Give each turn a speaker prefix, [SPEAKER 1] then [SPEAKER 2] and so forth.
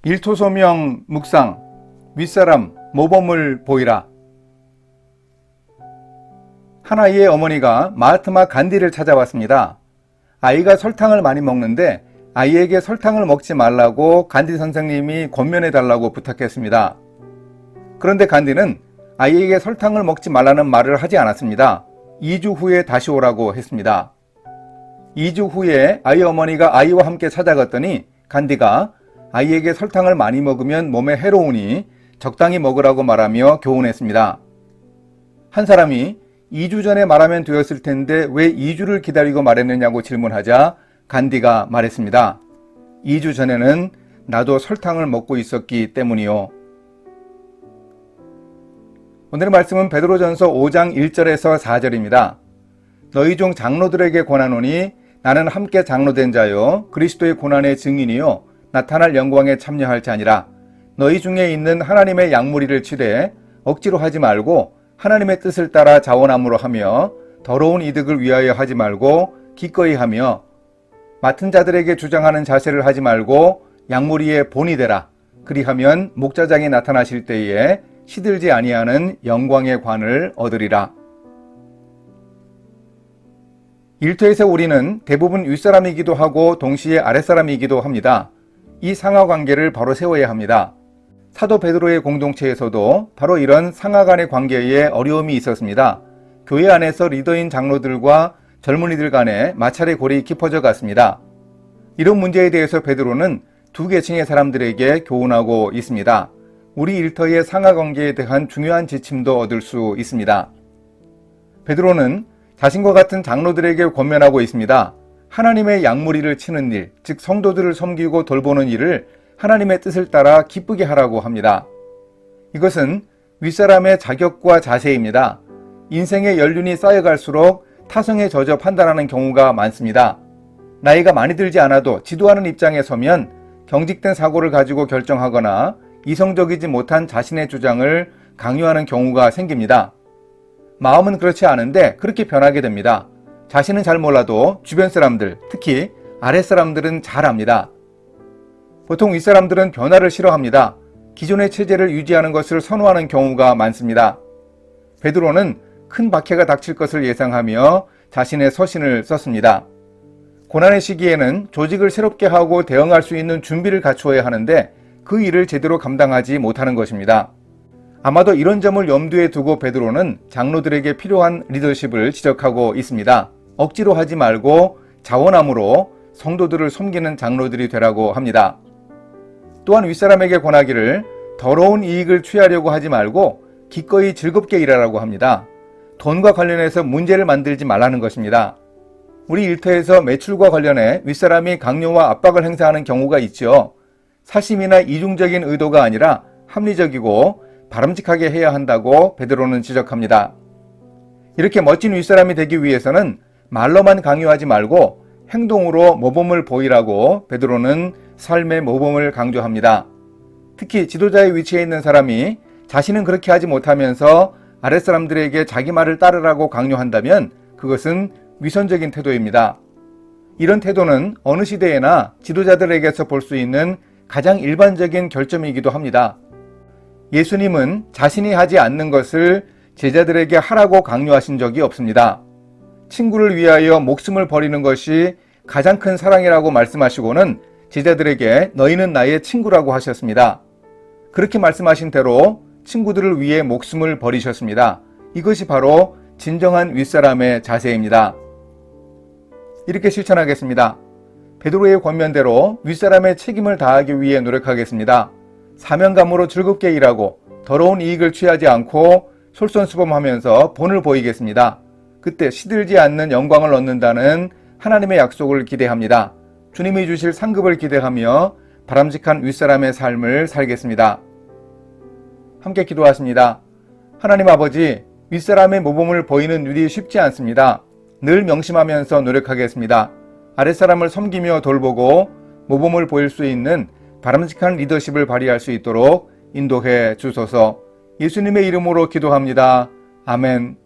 [SPEAKER 1] 일토소명 묵상, 윗사람 모범을 보이라. 한 아이의 어머니가 마하트마 간디를 찾아왔습니다. 아이가 설탕을 많이 먹는데 아이에게 설탕을 먹지 말라고 간디 선생님이 권면해 달라고 부탁했습니다. 그런데 간디는 아이에게 설탕을 먹지 말라는 말을 하지 않았습니다. 2주 후에 다시 오라고 했습니다. 2주 후에 아이 어머니가 아이와 함께 찾아갔더니 간디가 아이에게 설탕을 많이 먹으면 몸에 해로우니 적당히 먹으라고 말하며 교훈했습니다. 한 사람이 2주 전에 말하면 되었을 텐데 왜 2주를 기다리고 말했느냐고 질문하자 간디가 말했습니다. 2주 전에는 나도 설탕을 먹고 있었기 때문이요. 오늘의 말씀은 베드로전서 5장 1절에서 4절입니다. 너희 중 장로들에게 권하노니 나는 함께 장로된 자요 그리스도의 고난의 증인이요 나타날 영광에 참여할 자니라. 너희 중에 있는 하나님의 양무리를 치되 억지로 하지 말고 하나님의 뜻을 따라 자원함으로 하며 더러운 이득을 위하여 하지 말고 기꺼이 하며 맡은 자들에게 주장하는 자세를 하지 말고 양무리의 본이 되라. 그리하면 목자장이 나타나실 때에 시들지 아니하는 영광의 관을 얻으리라. 일터에서 우리는 대부분 윗사람이기도 하고 동시에 아랫사람이기도 합니다. 이 상하관계를 바로 세워야 합니다. 사도 베드로의 공동체에서도 바로 이런 상하 간의 관계에 어려움이 있었습니다. 교회 안에서 리더인 장로들과 젊은이들 간에 마찰의 골이 깊어져 갔습니다. 이런 문제에 대해서 베드로는 두 계층의 사람들에게 교훈하고 있습니다. 우리 일터의 상하 관계에 대한 중요한 지침도 얻을 수 있습니다. 베드로는 자신과 같은 장로들에게 권면하고 있습니다. 하나님의 양무리를 치는 일, 즉 성도들을 섬기고 돌보는 일을 하나님의 뜻을 따라 기쁘게 하라고 합니다. 이것은 윗사람의 자격과 자세입니다. 인생의 연륜이 쌓여갈수록 타성에 젖어 판단하는 경우가 많습니다. 나이가 많이 들지 않아도 지도하는 입장에 서면 경직된 사고를 가지고 결정하거나 이성적이지 못한 자신의 주장을 강요하는 경우가 생깁니다. 마음은 그렇지 않은데 그렇게 변하게 됩니다. 자신은 잘 몰라도 주변 사람들, 특히 아랫사람들은 잘 압니다. 보통 윗사람들은 변화를 싫어합니다. 기존의 체제를 유지하는 것을 선호하는 경우가 많습니다. 베드로는 큰 박해가 닥칠 것을 예상하며 자신의 서신을 썼습니다. 고난의 시기에는 조직을 새롭게 하고 대응할 수 있는 준비를 갖추어야 하는데 그 일을 제대로 감당하지 못하는 것입니다. 아마도 이런 점을 염두에 두고 베드로는 장로들에게 필요한 리더십을 지적하고 있습니다. 억지로 하지 말고 자원함으로 성도들을 섬기는 장로들이 되라고 합니다. 또한 윗사람에게 권하기를 더러운 이익을 취하려고 하지 말고 기꺼이 즐겁게 일하라고 합니다. 돈과 관련해서 문제를 만들지 말라는 것입니다. 우리 일터에서 매출과 관련해 윗사람이 강요와 압박을 행사하는 경우가 있죠. 사심이나 이중적인 의도가 아니라 합리적이고 바람직하게 해야 한다고 베드로는 지적합니다. 이렇게 멋진 윗사람이 되기 위해서는 말로만 강요하지 말고 행동으로 모범을 보이라고 베드로는 삶의 모범을 강조합니다. 특히 지도자의 위치에 있는 사람이 자신은 그렇게 하지 못하면서 아랫사람들에게 자기 말을 따르라고 강요한다면 그것은 위선적인 태도입니다. 이런 태도는 어느 시대에나 지도자들에게서 볼 수 있는 가장 일반적인 결점이기도 합니다. 예수님은 자신이 하지 않는 것을 제자들에게 하라고 강요하신 적이 없습니다. 친구를 위하여 목숨을 버리는 것이 가장 큰 사랑이라고 말씀하시고는 제자들에게 너희는 나의 친구라고 하셨습니다. 그렇게 말씀하신 대로 친구들을 위해 목숨을 버리셨습니다. 이것이 바로 진정한 윗사람의 자세입니다. 이렇게 실천하겠습니다. 베드로의 권면대로 윗사람의 책임을 다하기 위해 노력하겠습니다. 사명감으로 즐겁게 일하고 더러운 이익을 취하지 않고 솔선수범하면서 본을 보이겠습니다. 그때 시들지 않는 영광을 얻는다는 하나님의 약속을 기대합니다. 주님이 주실 상급을 기대하며 바람직한 윗사람의 삶을 살겠습니다. 함께 기도하십니다. 하나님 아버지, 윗사람의 모범을 보이는 일이 쉽지 않습니다. 늘 명심하면서 노력하겠습니다. 아랫사람을 섬기며 돌보고 모범을 보일 수 있는 바람직한 리더십을 발휘할 수 있도록 인도해 주소서. 예수님의 이름으로 기도합니다. 아멘.